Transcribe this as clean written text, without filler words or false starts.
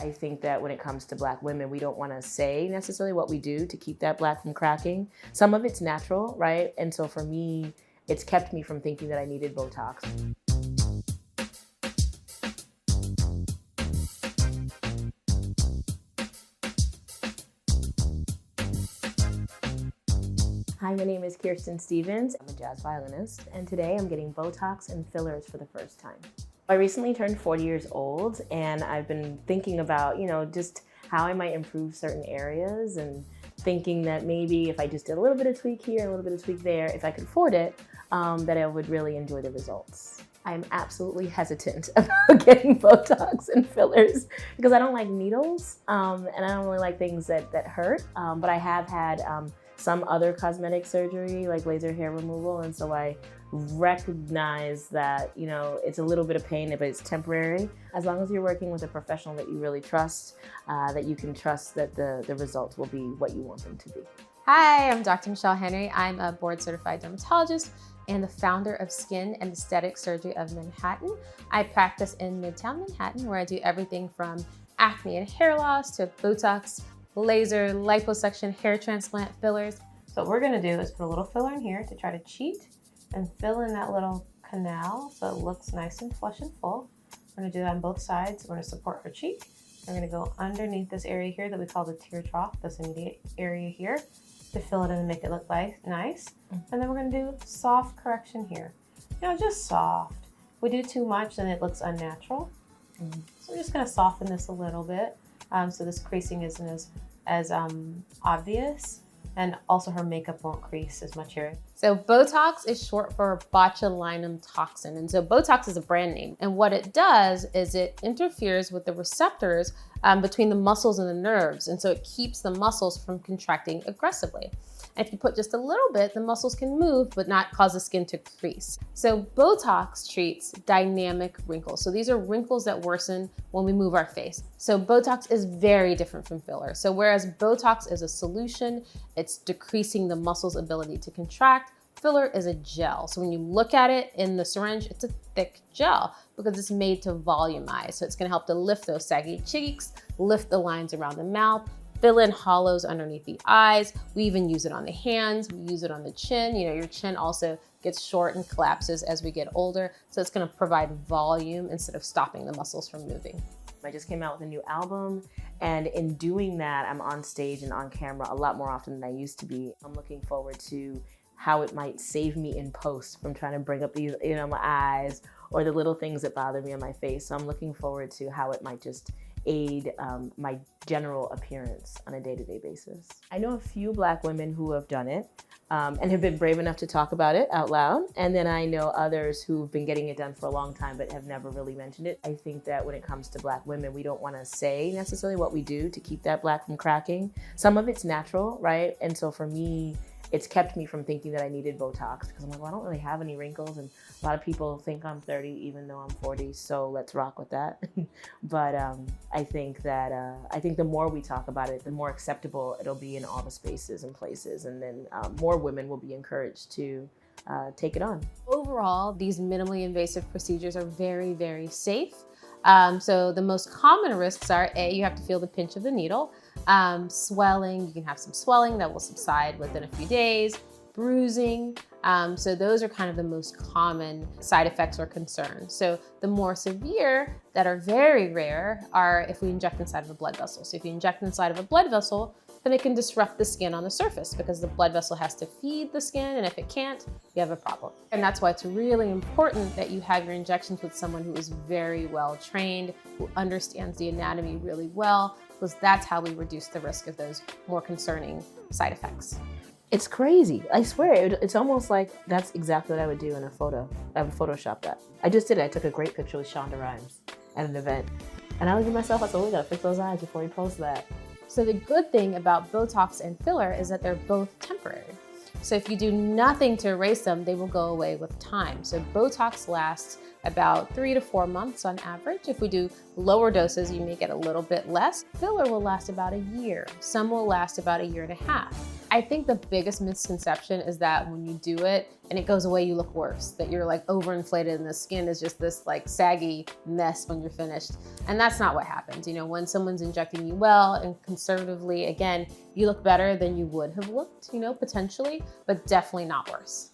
I think that when it comes to Black women, we don't want to say necessarily what we do to keep that Black from cracking. Some of it's natural, right? And so for me, it's kept me from thinking that I needed Botox. Hi, my name is Kirsten Stevens. I'm a jazz violinist, and today I'm getting Botox and fillers for the first time. I recently turned 40 years old, and I've been thinking about, just how I might improve certain areas, and thinking that maybe if I just did a little bit of tweak here, a little bit of tweak there, if I could afford it, that I would really enjoy the results. I'm absolutely hesitant about getting Botox and fillers because I don't like needles, and I don't really like things that hurt, but I have had some other cosmetic surgery, like laser hair removal, and so I recognize that, it's a little bit of pain, but it's temporary. As long as you're working with a professional that you really trust, that you can trust that the results will be what you want them to be. Hi, I'm Dr. Michelle Henry. I'm a board-certified dermatologist and the founder of Skin and Aesthetic Surgery of Manhattan. I practice in Midtown Manhattan, where I do everything from acne and hair loss to Botox, laser, liposuction, hair transplant, fillers. So what we're gonna do is put a little filler in here to try to cheat and fill in that little canal so it looks nice and flush and full. We're gonna do that on both sides. We're gonna support her cheek. We're gonna go underneath this area here that we call the tear trough, this immediate area here, to fill it in and make it look nice. And then we're gonna do soft correction here. Just soft. If we do too much, then it looks unnatural. So we're just gonna soften this a little bit so this creasing isn't as obvious. And also her makeup won't crease as much here. So Botox is short for botulinum toxin. And so Botox is a brand name. And what it does is it interferes with the receptors between the muscles and the nerves. And so it keeps the muscles from contracting aggressively. And if you put just a little bit, the muscles can move, but not cause the skin to crease. So Botox treats dynamic wrinkles. So these are wrinkles that worsen when we move our face. So Botox is very different from filler. So whereas Botox is a solution, it's decreasing the muscle's ability to contract. Filler is a gel. So when you look at it in the syringe, it's a thick gel because it's made to volumize. So it's gonna help to lift those saggy cheeks, lift the lines around the mouth, fill in hollows underneath the eyes. We even use it on the hands. We use it on the chin. Your chin also gets short and collapses as we get older. So it's gonna provide volume instead of stopping the muscles from moving. I just came out with a new album, and in doing that, I'm on stage and on camera a lot more often than I used to be. I'm looking forward to how it might save me in post from trying to bring up these, my eyes or the little things that bother me on my face. So I'm looking forward to how it might just aid my general appearance on a day-to-day basis. I know a few Black women who have done it and have been brave enough to talk about it out loud. And then I know others who've been getting it done for a long time but have never really mentioned it. I think that when it comes to Black women, we don't want to say necessarily what we do to keep that Black from cracking. Some of it's natural, right? And so for me, it's kept me from thinking that I needed Botox because I'm like, well, I don't really have any wrinkles, and a lot of people think I'm 30 even though I'm 40, so let's rock with that. But I think the more we talk about it, the more acceptable it'll be in all the spaces and places, and then more women will be encouraged to take it on. Overall, these minimally invasive procedures are very, very safe. So the most common risks are, you have to feel the pinch of the needle. Swelling, you can have some swelling that will subside within a few days, bruising. So those are kind of the most common side effects or concerns. So the more severe that are very rare are if we inject inside of a blood vessel. So if you inject inside of a blood vessel, then it can disrupt the skin on the surface because the blood vessel has to feed the skin, and if it can't, you have a problem. And that's why it's really important that you have your injections with someone who is very well trained, who understands the anatomy really well, because that's how we reduce the risk of those more concerning side effects. It's crazy. I swear, it's almost like that's exactly what I would do in a photo. I would Photoshop that. I just did it. I took a great picture with Shonda Rhimes at an event. And I looked at myself, I said, we gotta fix those eyes before we post that. So the good thing about Botox and filler is that they're both temporary. So if you do nothing to erase them, they will go away with time. So Botox lasts about 3 to 4 months on average. If we do lower doses, you may get a little bit less. Filler will last about a year. Some will last about a year and a half. I think the biggest misconception is that when you do it and it goes away, you look worse, that you're like overinflated and the skin is just this like saggy mess when you're finished. And that's not what happens. You know, when someone's injecting you well and conservatively, again, you look better than you would have looked, you know, potentially, but definitely not worse.